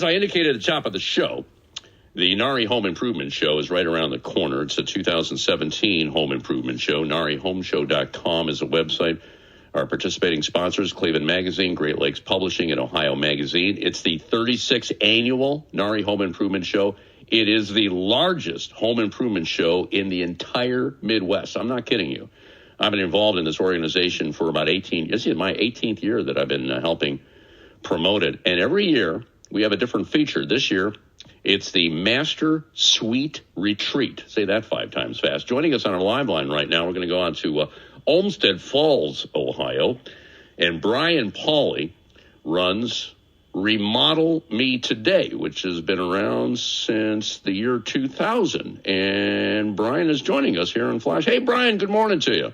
I indicated at the top of the show, the NARI Home Improvement Show is right around the corner. It's a 2017 Home Improvement Show. NARIHomeshow.com is a website. Our participating sponsors, Cleveland Magazine, Great Lakes Publishing, and Ohio Magazine. It's the 36th annual NARI Home Improvement Show. It is the largest home improvement show in the entire Midwest. I'm not kidding you. I've been involved in this organization for about 18 years. This is my 18th year that I've been helping promote it. And every year we have a different feature. This year, it's the Master Suite Retreat. Say that 5 times fast. Joining us on our live line right now, we're going to go on to Olmsted Falls, Ohio. And Brian Pauley runs Remodel Me Today, which has been around since the year 2000. And Brian is joining us here in Flash. Hey, Brian, good morning to you.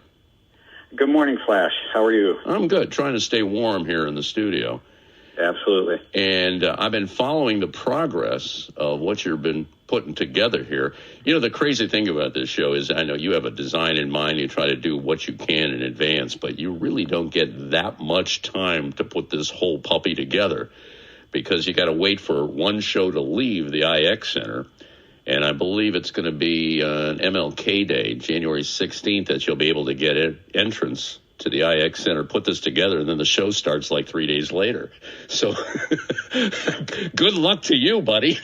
Good morning, Flash. How are you? I'm good, trying to stay warm here in the studio. Absolutely. And I've been following the progress of what you've been putting together here. You know, the crazy thing about this show is I know you have a design in mind. You try to do what you can in advance, but you really don't get that much time to put this whole puppy together because you got to wait for one show to leave the IX Center. And I believe it's going to be an MLK Day, January 16th, that you'll be able to get entrance to the IX Center, put this together, and then the show starts like 3 days later. So good luck to you, buddy.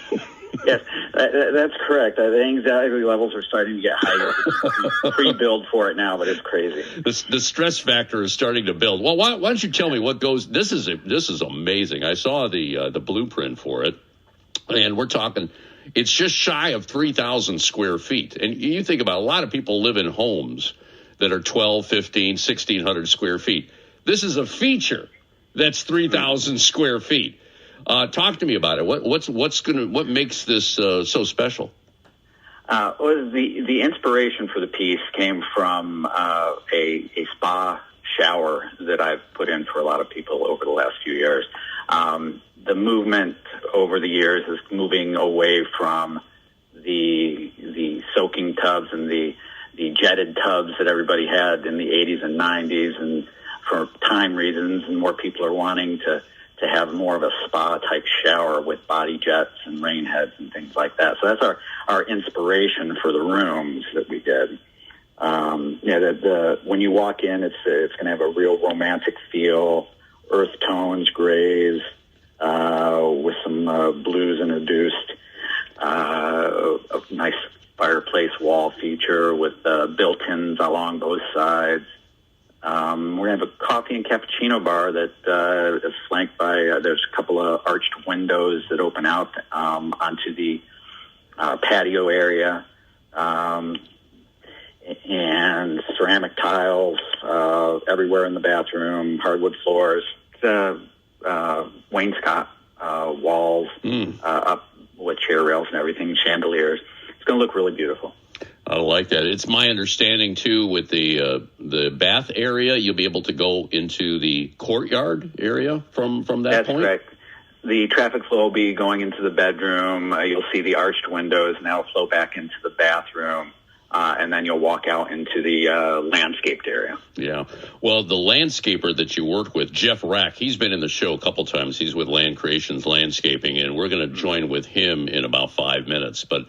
Yes, that's correct. The anxiety levels are starting to get higher. Pre-build for it now, but it's crazy. The stress factor is starting to build. Well, why don't you tell me what goes? This is amazing. I saw the blueprint for it, and we're talking. It's just shy of 3,000 square feet. And you think about a lot of people live in homes that are 12, 15, 1,600 square feet. This is a feature that's 3,000 square feet. Talk to me about it. What makes this so special? Well, the inspiration for the piece came from a spa shower that I've put in for a lot of people over the last few years. The movement over the years is moving away from the soaking tubs and the jetted tubs that everybody had in the 80s and 90s, and for time reasons, and more people are wanting to have more of a spa-type shower with body jets and rain heads and things like that. So that's our inspiration for the rooms that we did. When you walk in, it's going to have a real romantic feel, earth tones, grays, with some blues introduced, a nice fireplace wall feature with built-ins along both sides. We're going to have a coffee and cappuccino bar that is flanked by, there's a couple of arched windows that open out onto the patio area, and ceramic tiles everywhere in the bathroom, hardwood floors, wainscot walls up with chair rails and everything, chandeliers. It's going to look really beautiful. I like that. It's my understanding, too, with the bath area, you'll be able to go into the courtyard area from that point? That's correct. The traffic flow will be going into the bedroom. You'll see the arched windows, and that'll flow back into the bathroom. And then you'll walk out into the landscaped area. Yeah. Well, the landscaper that you work with, Jeff Rack, he's been in the show a couple times. He's with Land Creations Landscaping, and we're going to join with him in about 5 minutes. But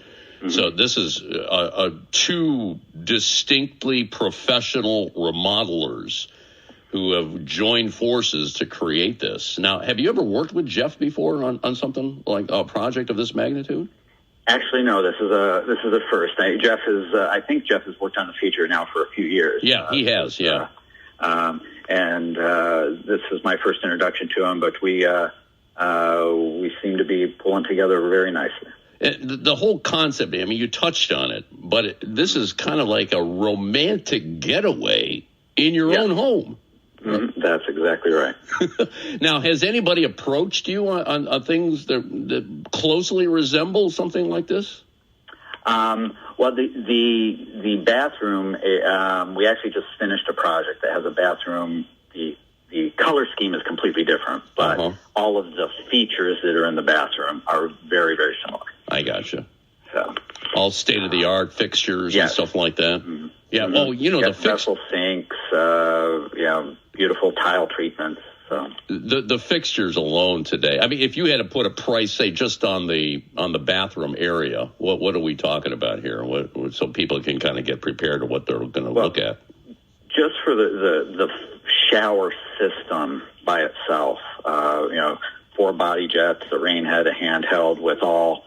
so this is two distinctly professional remodelers who have joined forces to create this. Now, have you ever worked with Jeff before on something like a project of this magnitude? Actually, no. This is a first. I think Jeff has worked on the feature now for a few years. Yeah, he has. Yeah. And this is my first introduction to him, but we seem to be pulling together very nicely. The whole concept, I mean, you touched on it, but this is kind of like a romantic getaway in your own home. Mm-hmm. That's exactly right. Now, has anybody approached you on things that closely resemble something like this? Well, the bathroom, we actually just finished a project that has a bathroom. The color scheme is completely different, but all of the features that are in the bathroom are very, very similar. I gotcha. So, all state-of-the-art fixtures and stuff like that. Mm-hmm. Yeah. Mm-hmm. Oh, you know, the vessel sinks, beautiful tile treatments. So. The fixtures alone today. I mean, if you had to put a price, say, just on the bathroom area, what are we talking about here? What so people can kind of get prepared to what they're going to look at. Just for the shower system by itself, 4 body jets, the rain head, a handheld with all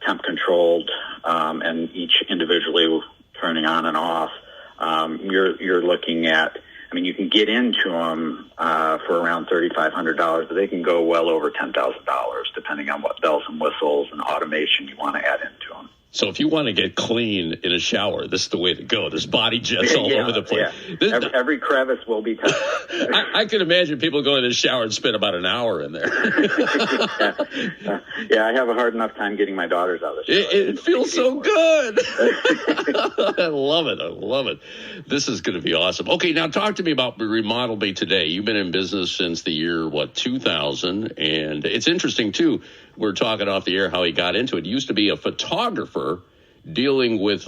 temp controlled, and each individually turning on and off. You're looking at. I mean, you can get into them for around $3,500, but they can go well over $10,000, depending on what bells and whistles and automation you want to add into them. So if you want to get clean in a shower, this is the way to go. There's body jets all over the place. Yeah. Every crevice will be touched. I can imagine people going to the shower and spend about an hour in there. Yeah, I have a hard enough time getting my daughters out of the shower. It feels so good. I love it. This is going to be awesome. Okay, now talk to me about Remodel Me Today. You've been in business since the year, 2000? And it's interesting, too. We're talking off the air how he got into it. He used to be a photographer dealing with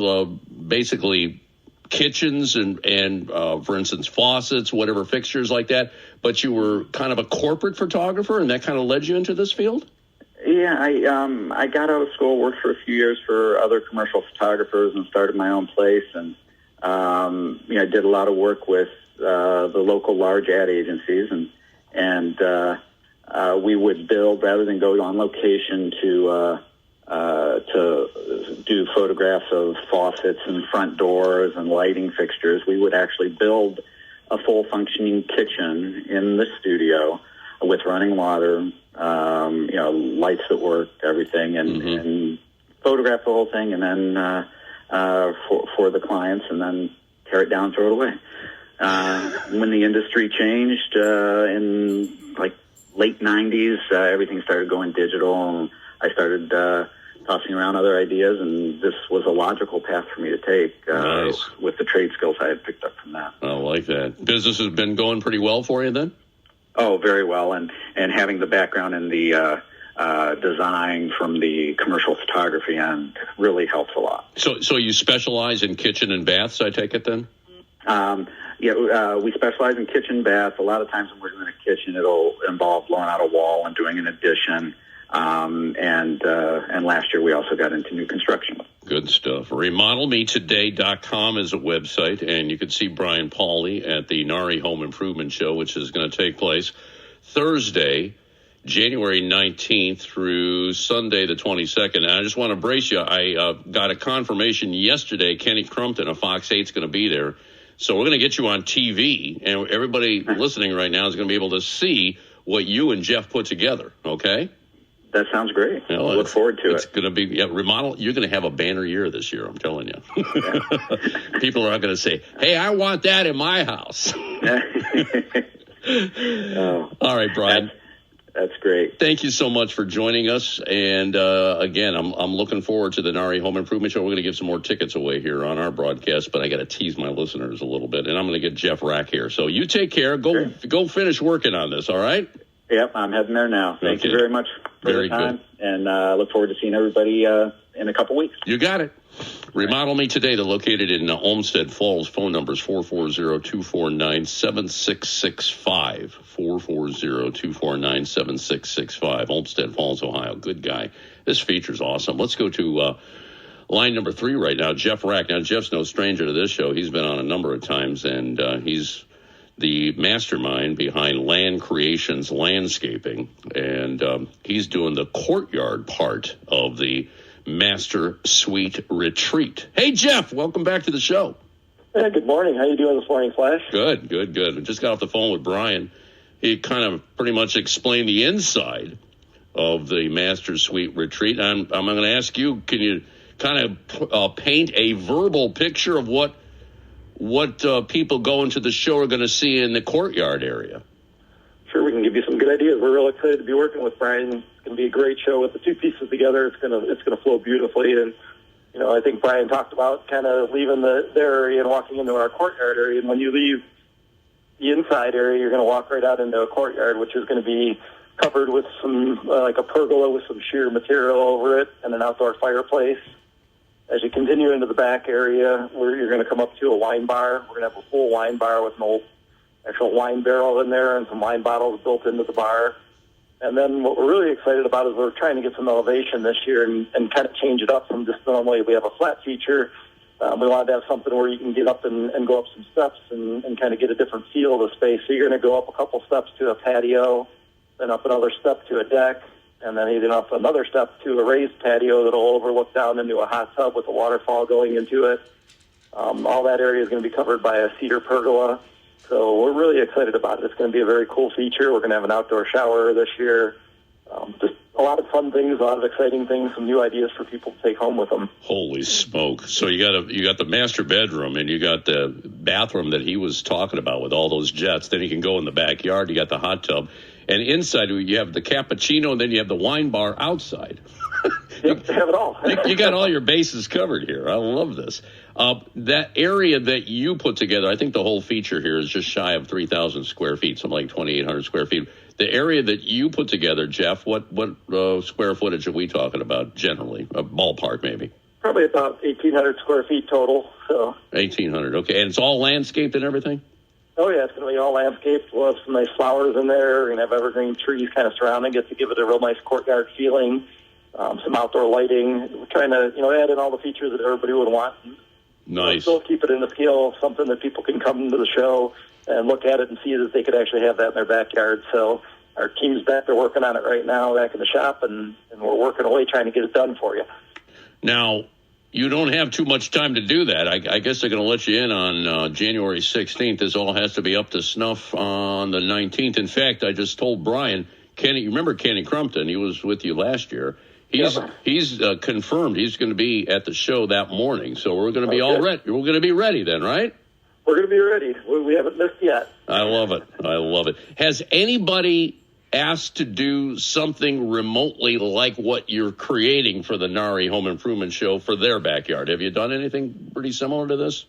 basically kitchens and for instance, faucets, whatever fixtures like that. But you were kind of a corporate photographer, and that kind of led you into this field? Yeah, I got out of school, worked for a few years for other commercial photographers, and started my own place. And I did a lot of work with the local large ad agencies, and we would build rather than go on location to do photographs of faucets and front doors and lighting fixtures. We would actually build a full functioning kitchen in the studio with running water, lights that worked, everything, and photograph the whole thing, and then for the clients, and then tear it down, throw it away. When the industry changed in late 90s, everything started going digital, and I started tossing around other ideas, and this was a logical path for me to take with the trade skills I had picked up from that. I like that. Business has been going pretty well for you then? Oh, very well, and having the background in the design from the commercial photography end really helps a lot. So you specialize in kitchen and baths, I take it then? We specialize in kitchen, bath. A lot of times when we're doing a kitchen, it'll involve blowing out a wall and doing an addition. And last year we also got into new construction. Good stuff. RemodelMeToday.com is a website, and you can see Brian Pauley at the NARI Home Improvement Show, which is going to take place Thursday, January 19th through Sunday the 22nd. And I just want to brace you. I got a confirmation yesterday. Kenny Crumpton of Fox 8 is going to be there. So we're going to get you on TV, and everybody listening right now is going to be able to see what you and Jeff put together, okay? That sounds great. I look forward to it. It's going to be Remodel. You're going to have a banner year this year, I'm telling you. People are going to say, hey, I want that in my house. All right, Brian. That's great. Thank you so much for joining us. And again, I'm looking forward to the NARI Home Improvement Show. We're going to give some more tickets away here on our broadcast, but I got to tease my listeners a little bit. And I'm going to get Jeff Rack here. So you take care. Go finish working on this, all right? Yep, I'm heading there now. Thank you very much for the time. Good. And look forward to seeing everybody in a couple weeks. You got it. Remodel Me Today. They're located in Olmsted Falls. Phone number is 440-249-7665. 440-249-7665. Olmsted Falls, Ohio. Good guy. This feature's awesome. Let's go to line number 3 right now. Jeff Rack. Now, Jeff's no stranger to this show. He's been on a number of times, and he's the mastermind behind Land Creations Landscaping, and he's doing the courtyard part of the Master Suite Retreat. Hey, Jeff, welcome back to the show. Hey, good morning. How you doing this morning, Flash? Good. I just got off the phone with Brian. He kind of pretty much explained the inside of the Master Suite Retreat. I'm going to ask you, can you kind of paint a verbal picture of what people going to the show are going to see in the courtyard area? Sure, we can give you some good ideas. We're real excited to be working with Brian. It's going to be a great show with the two pieces together. It's going to flow beautifully. And I think Brian talked about kind of leaving the area and walking into our courtyard area. And when you leave the inside area, you're going to walk right out into a courtyard, which is going to be covered with some like a pergola with some sheer material over it and an outdoor fireplace. As you continue into the back area, where you're going to come up to a wine bar, we're going to have a full wine bar with an old actual wine barrel in there and some wine bottles built into the bar. And then what we're really excited about is we're trying to get some elevation this year and kind of change it up from just normally we have a flat feature. We wanted to have something where you can get up and go up some steps and kind of get a different feel of the space. So you're going to go up a couple steps to a patio, then up another step to a deck, and then even up another step to a raised patio that'll overlook down into a hot tub with a waterfall going into it. All that area is going to be covered by a cedar pergola. So we're really excited about it. It's going to be a very cool feature. We're going to have an outdoor shower this year. Just a lot of fun things, a lot of exciting things, some new ideas for people to take home with them. Holy smoke. So you got the master bedroom, and you got the bathroom that he was talking about with all those jets. Then you can go in the backyard. You got the hot tub. And inside you have the cappuccino, and then you have the wine bar outside. Yep, have it all. You got all your bases covered here. I love this. That area that you put together, I think the whole feature here is just shy of 3,000 square feet, something like 2,800 square feet. The area that you put together, Jeff, what square footage are we talking about generally? A ballpark, maybe? Probably about 1,800 square feet total. So 1,800, okay. And it's all landscaped and everything? Oh, yeah, it's going to be all landscaped. We'll have some nice flowers in there. We're going to have evergreen trees kind of surrounding it to give it a real nice courtyard feeling. Some outdoor lighting. We're trying to, add in all the features that everybody would want. Nice. Still keep it in the scale of something that people can come to the show and look at it and see that they could actually have that in their backyard. So our team's back there working on it right now back in the shop, and we're working away trying to get it done for you. Now, you don't have too much time to do that. I guess they're going to let you in on January 16th. This all has to be up to snuff on the 19th. In fact, I just told Brian, you remember Kenny Crumpton? He was with you last year. He's confirmed he's going to be at the show that morning. So we're going to be all ready. We're going to be ready then, right? We're going to be ready. We haven't missed yet. I love it. Has anybody asked to do something remotely like what you're creating for the NARI Home Improvement Show for their backyard? Have you done anything pretty similar to this?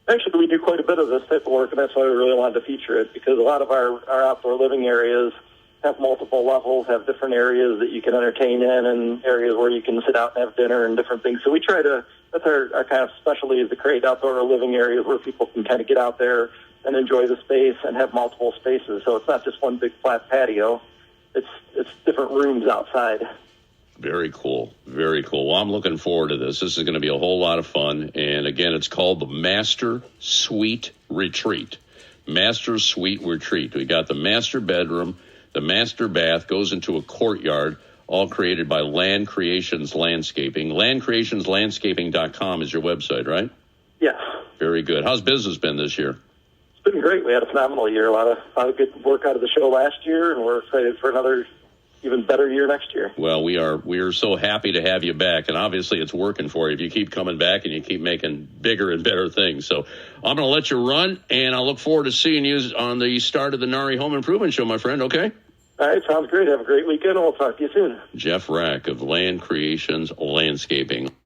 Actually, we do quite a bit of this type of work, and that's why we really wanted to feature it, because a lot of our outdoor living areas have multiple levels, have different areas that you can entertain in, and areas where you can sit out and have dinner and different things. So we try to, that's our kind of specialty, is to create outdoor living areas where people can kind of get out there and enjoy the space and have multiple spaces. So it's not just one big flat patio. It's different rooms outside. Very cool. Very cool. Well, I'm looking forward to this. This is going to be a whole lot of fun. And again, it's called the Master Suite Retreat. Master Suite Retreat. We got the master bedroom. The master bath goes into a courtyard, all created by Land Creations Landscaping. LandCreationsLandscaping.com is your website, right? Yes. Very good. How's business been this year? It's been great. We had a phenomenal year. A lot of good work out of the show last year, and we're excited for another even better year next year. Well, we are so happy to have you back, and obviously it's working for you if you keep coming back and you keep making bigger and better things. So I'm going to let you run, and I look forward to seeing you on the start of the NARI Home Improvement Show, my friend, okay? All right, sounds great. Have a great weekend, and we'll talk to you soon. Jeff Rack of Land Creations Landscaping.